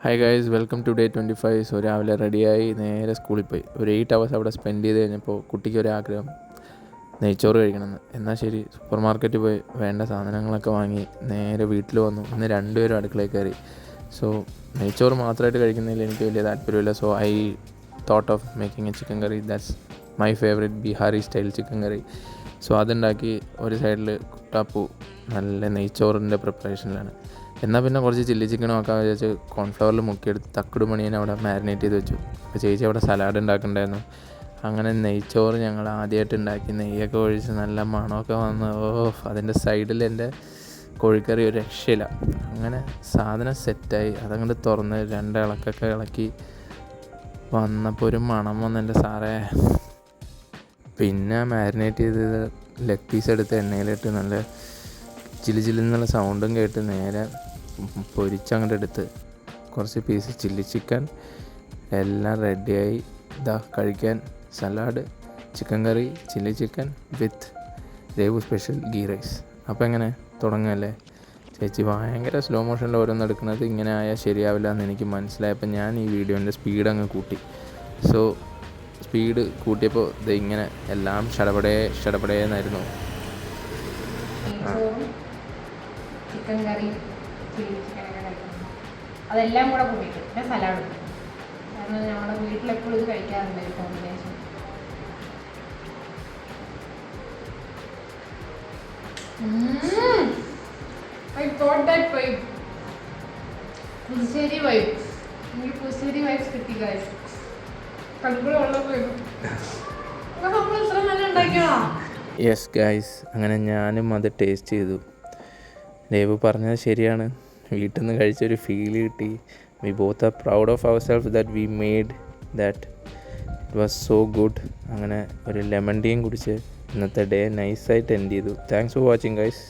Hi guys, welcome to day 25. So രാവിലെ റെഡിയായി നേരെ സ്കൂളിൽ പോയി. ഒരു 8 hours അവിടെ സ്പെൻഡ് ചെയ്ത് കഴിഞ്ഞപ്പോൾ കുട്ടിക്ക് ഒരാഗ്രഹം നെയ്ച്ചോറ് കഴിക്കണമെന്ന്. എന്നാൽ ശരി, സൂപ്പർ മാർക്കറ്റിൽ പോയി വേണ്ട സാധനങ്ങളൊക്കെ വാങ്ങി നേരെ വീട്ടിൽ വന്നു. ഇന്ന് രണ്ടുപേരും അടുക്കളയിൽ കയറി. സോ നെയ്ച്ചോറ് മാത്രമായിട്ട് കഴിക്കുന്നതിൽ എനിക്ക് വലിയ താല്പര്യമില്ല. So I thought of making a chicken curry. That's my favourite Bihari style chicken curry. So അതുണ്ടാക്കി ഒരു സൈഡിൽ കുട്ടാപ്പൂ നല്ല നെയ്ച്ചോറിൻ്റെ പ്രിപ്പറേഷനിലാണ്. എന്നാൽ പിന്നെ കുറച്ച് ചില്ലി ചിക്കനും ഒക്കെ വെച്ച് കോൺഫ്ലവറിൽ മുക്കിയെടുത്ത് തക്കുട് മണിയനെ അവിടെ മാരിനേറ്റ് ചെയ്ത് വെച്ചു. അപ്പോൾ ചേച്ചി അവിടെ സലാഡ് ഉണ്ടാക്കണ്ടായിരുന്നു. അങ്ങനെ നെയ്ച്ചോറ് ഞങ്ങൾ ആദ്യമായിട്ട് ഉണ്ടാക്കി. നെയ്യൊക്കെ ഒഴിച്ച് നല്ല മണമൊക്കെ വന്ന് അതിൻ്റെ സൈഡിൽ എൻ്റെ കോഴിക്കറി ഒരു രക്ഷയില്ല. അങ്ങനെ സാധനം സെറ്റായി. അതങ്ങോട്ട് തുറന്ന് ഇളക്കൊക്കെ ഇളക്കി വന്നപ്പോൾ ഒരു മണം വന്ന് എൻ്റെ സാറേ. പിന്നെ മാരിനേറ്റ് ചെയ്ത് ലെഗ് പീസ് എടുത്ത് എണ്ണയിലിട്ട് നല്ല ചില്ലിന്നുള്ള സൗണ്ടും കേട്ട് നേരെ പൊരിച്ചങ്ങോട്ട് എടുത്ത് കുറച്ച് പീസ് ചില്ലി ചിക്കൻ എല്ലാം റെഡിയായി. ഇതാ കഴിക്കാൻ salad, chicken curry, chilli chicken with Revu special ghee rice. അപ്പോൾ എങ്ങനെ തുടങ്ങുകയല്ലേ? ചേച്ചി ഭയങ്കര സ്ലോ മോഷനിൽ ഓരോന്ന് എടുക്കുന്നത്. ഇങ്ങനെ ആയാൽ ശരിയാവില്ല എന്ന് എനിക്ക് മനസ്സിലായപ്പോൾ ഞാൻ ഈ വീഡിയോൻ്റെ സ്പീഡ് അങ്ങ് കൂട്ടി. സോ സ്പീഡ് കൂട്ടിയപ്പോൾ ഇത് ഇങ്ങനെ എല്ലാം ഷടപടേന്നായിരുന്നു. ചിക്കൻ കറി, ചില്ലി ചിക്കനൊക്കെ കഴിക്കുന്നത് അതെല്ലാം കൂടെ കൂട്ടിയിട്ട് പിന്നെ സലാഡും. കാരണം ഞങ്ങളുടെ വീട്ടിലെപ്പോഴും ഇത് കഴിക്കാറുണ്ട് ഈ combination. I got that vibe. Puthussery vibe. എനിക്ക് പുതുശ്ശേരി വൈബ്സ് കിട്ടി ഗൈസ്. കടുക്കൂടെ വെള്ളം പോയി നമ്മൾ ഇത്ര നല്ല ഉണ്ടാക്കിയോ? യെസ് ഗൈസ്, അങ്ങനെ ഞാനും അത് ടേസ്റ്റ് ചെയ്തു. ദേവു പറഞ്ഞത് ശരിയാണ്. വീട്ടിൽ നിന്ന് കഴിച്ചൊരു ഫീൽ കിട്ടി. We both are proud of ourselves that we made that. It was so good. അങ്ങനെ ഒരു ലെമൺ ടീയും കുടിച്ച് ഇന്നത്തെ ഡേ നൈസായിട്ട് എൻഡ് ചെയ്തു. Thanks for watching guys.